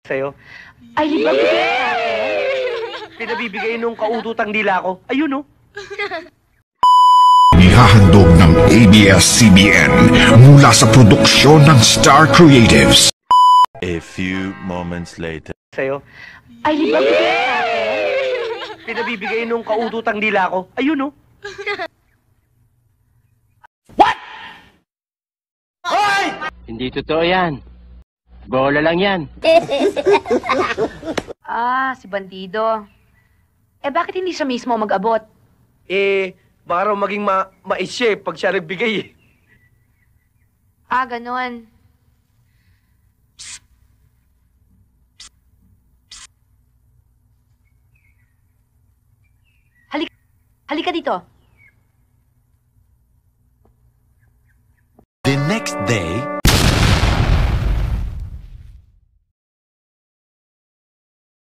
Sa'yo. Ay, di ba bigay sa akin? Pinabibigay nung kaututang dila ko. Ayun, oh. Ihahandog ng ABS-CBN mula sa produksyon ng Star Creatives. A few moments later. Sa'yo. Ay, di ba bigay sa akin? Pinabibigay nung kaututang dila ko. Ayun, oh. Hindi totoo yan. Bola lang yan. Si bandido. Bakit hindi siya mismo mag-abot? Baka raw maging mais siya pag siya nagbigay eh. Ganon. Halika dito.